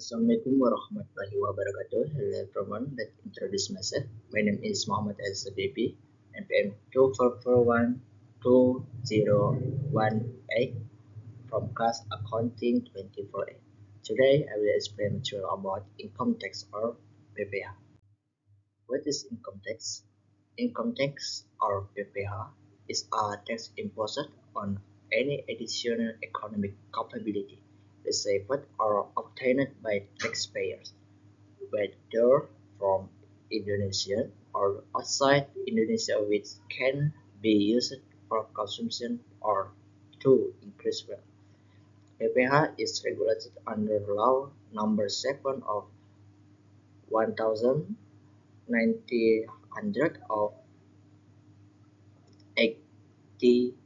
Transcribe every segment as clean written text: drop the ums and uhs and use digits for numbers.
Assalamualaikum warahmatullahi wabarakatuh. Hello everyone, let's introduce myself. My name is Muhammad SBP, NPM 2441201 from class Accounting 24A. Today I will explain to you about income tax or PPH. What is income tax? Income tax or PPH is a tax imposed on any additional economic capability received or obtained by taxpayers, whether from Indonesia or outside Indonesia, which can be used for consumption or to increase wealth. PPH is regulated under Law Number 7 of 1900 of 83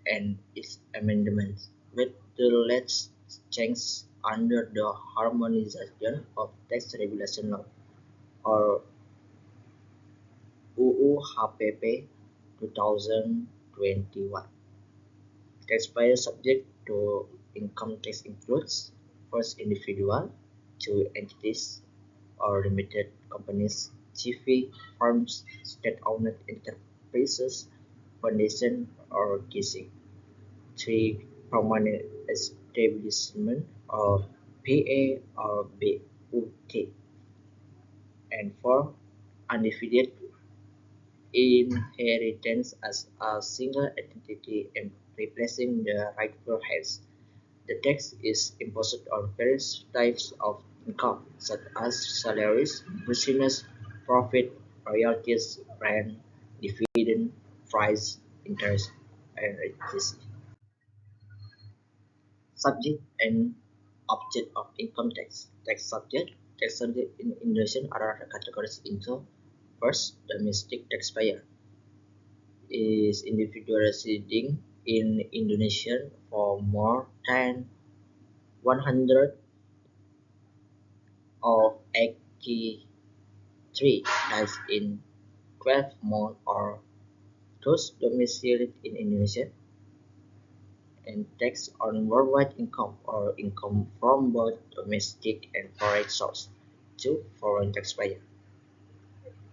and its amendments, with the latest changes under the Harmonization of Tax Regulation Law or UU-HPP 2021. Taxpayers subject to income tax includes first individual, two entities or limited companies, TV, firms, state-owned enterprises, foundation or KISI. Three permanent establishment of PA or BUT. And four undivided inheritance as a single entity and replacing the rightful heirs. The tax is imposed on various types of income, such as salaries, business, profit, royalties, rent, dividend, price, interest, and etc. Subject and object of income tax. Tax subject in Indonesia are categorized into first, domestic taxpayer is individual residing in Indonesia for more than 100 or 83 days in 12 months, or those domiciled in Indonesia, and tax on worldwide income or income from both domestic and foreign source. 2. Foreign taxpayer.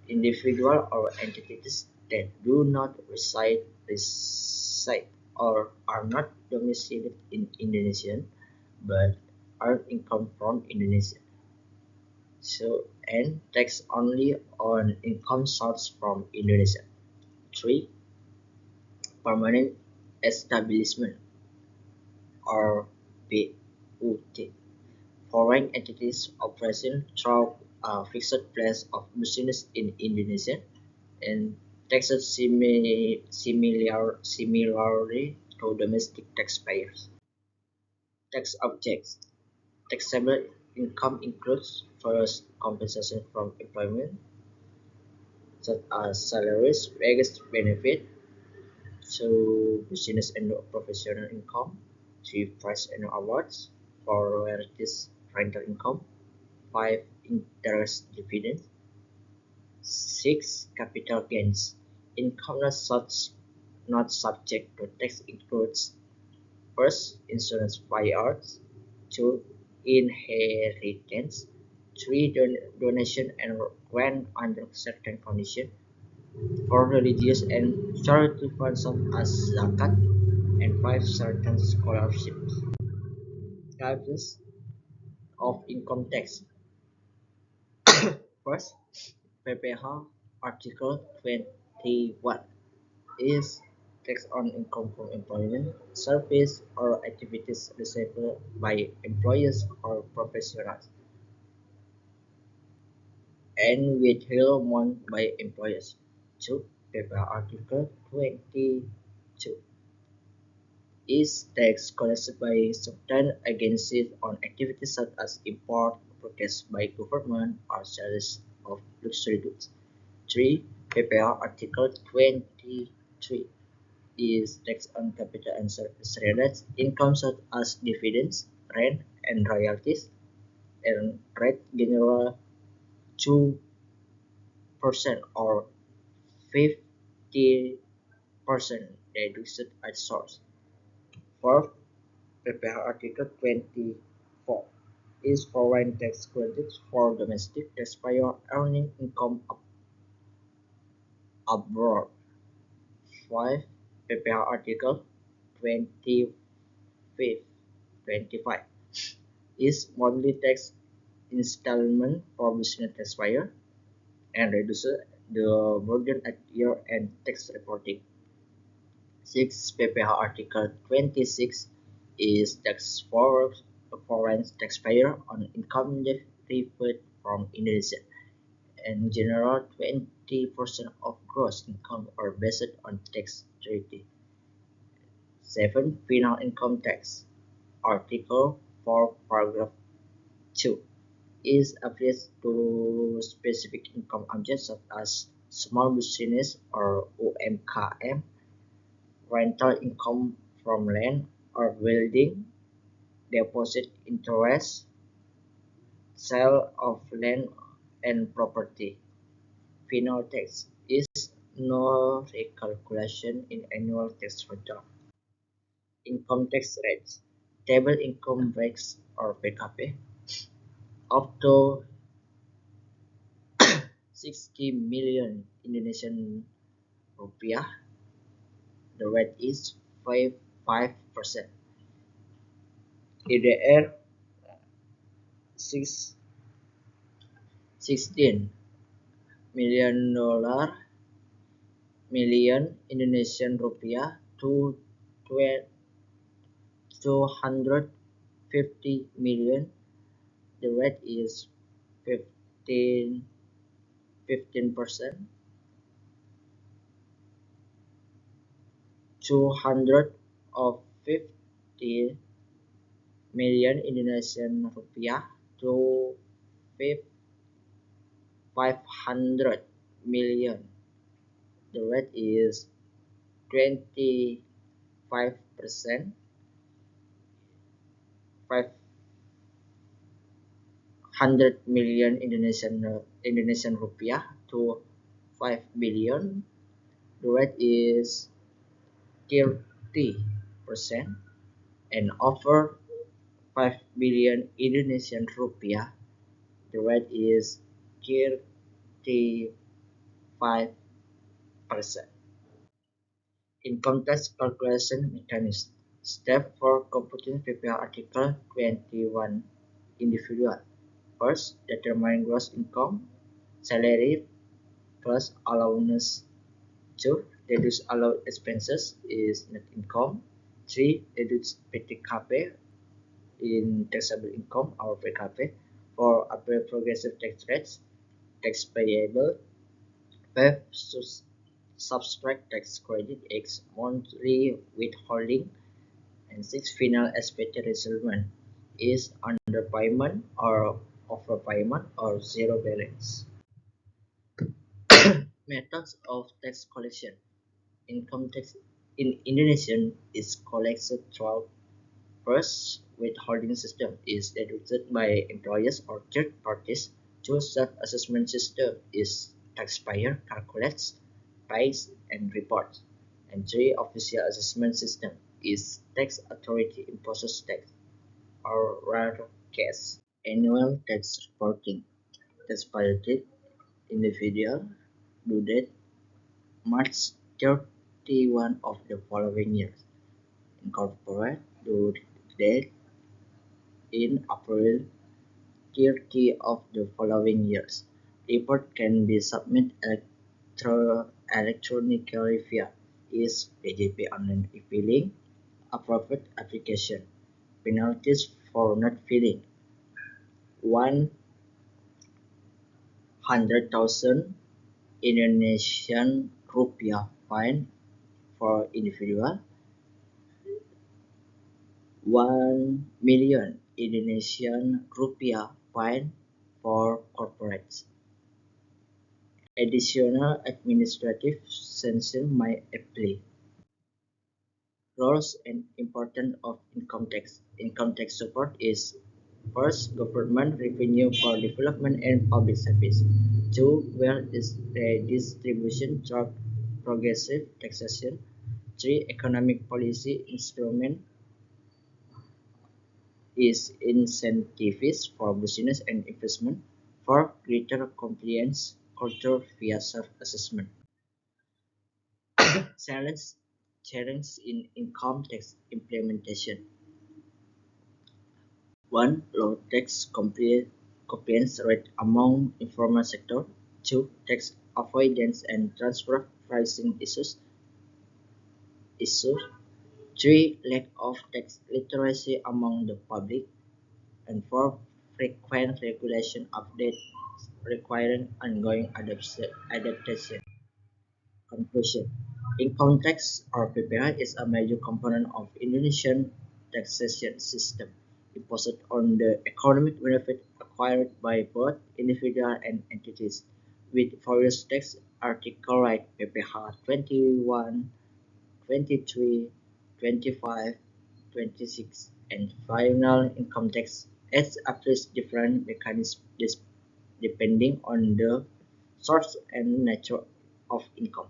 Individual or entities that do not reside or are not domiciled in Indonesia but earn income from Indonesia. So, and tax only on income sourced from Indonesia. 3. Permanent establishment or PUT. Foreign entities operating through a fixed place of business in Indonesia and taxed similarly to domestic taxpayers. Tax objects. Taxable income includes first compensation from employment, such as salaries, wages, benefit, to business and professional income, to prize and awards, for royalties, rental income, 5. Interest dividends, 6. Capital gains. Income not subject to tax includes first, insurance payouts, 2. Inheritance, 3. Donation and grant under certain conditions, for religious and charity functions as zakat, and 5. Certain scholarships. Types of income tax. First, PPH Article 21 is tax on income from employment, service, or activities received by employers or professionals, and withheld money by employers. 2. PPH Article 22 is tax collected by certain agencies on activities such as import, purchase by government, or sales of luxury goods. 3. PPH Article 23 is tax on capital and service-related income such as dividends, rent, and royalties, and rate general 2% or 50% deducted at source. 4. PPH Article 24 is foreign tax credits for domestic taxpayer earning income abroad. 5. PPR Article 25 25 is monthly tax installment for business taxpayer and reduces the burden at year-end tax reporting. 6. PPH Article 26 is tax for foreign taxpayer on income derived from Indonesia. In general, 20% of gross income are based on tax treaty. 7. Final income tax. Article 4, paragraph 2 is applied to specific income objects such as small business or UMKM, rental income from land or building, deposit interest, sale of land and property. Final tax is no recalculation in annual tax return. Income tax rates. Table income rates or PKP up to 60 million Indonesian rupiah. The rate is 5%. EDR 6 $16 million Indonesian rupiah to 250 million. The rate is 15%. 250 million Indonesian rupiah to 500 million. The rate is 25%. 500 million Indonesian rupiah to 5 billion. The rate is 30%, and over 5 billion Indonesian rupiah, the rate is 35%. Income tax calculation mechanism. Step for computing PPH Article 21 individual. First, determine gross income, salary plus allowance. 2. Deduce allowed expenses is net income. 3. Deduce PTKP in taxable income or PKP for apply progressive tax rates. Tax payable. 5. Subtract tax credit X monthly withholding. And 6. Final expected result is underpayment or overpayment or zero balance. Methods of tax collection. Income tax in Indonesia is collected through first withholding system is deducted by employers or third parties. 2. Self-assessment system is taxpayer calculates, pays and reports. And 3. Official assessment system is tax authority imposes tax or rare case. Annual tax reporting. Taxpayer individual due date March 31 of the following year. Incorporate due date in April 30 of the following years. Report can be submitted electronically via PJP online e-filing, approved application. Penalties for not filing: 100,000 Indonesian rupiah fine for individual, 1 million Indonesian rupiah fine for corporates. Additional administrative sanction may apply. Roles and importance of income tax. Income tax support is first, government revenue for development and public service. 2. Wealth redistribution through progressive taxation. 3. Economic policy instrument is incentives for business and investment for greater compliance culture via self-assessment. Challenge, challenge in income tax implementation. One, low tax compliance rate among informal sector. Two, tax avoidance and transfer pricing issues. Three, lack of tax literacy among the public. And four, frequent regulation updates requiring ongoing adaptation. Conclusion: income tax or PPI is a major component of Indonesian taxation system, imposed on the economic benefit acquired by both individuals and entities, with various tax articles like PPH 21, 23, 25, 26, and final income tax as applies different mechanisms depending on the source and nature of income.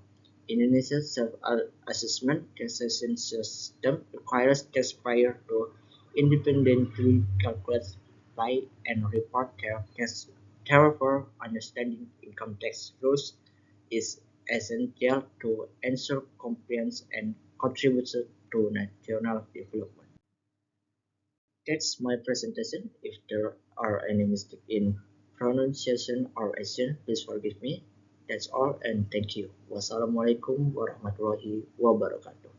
Indonesia's self-assessment taxation system requires taxpayers to independently calculate, pay, and report their tax. Therefore, understanding income tax rules is essential to ensure compliance and contribute to national development. That's my presentation. If there are any mistakes in pronunciation or accent, please forgive me. That's all and thank you. Wassalamualaikum warahmatullahi wabarakatuh.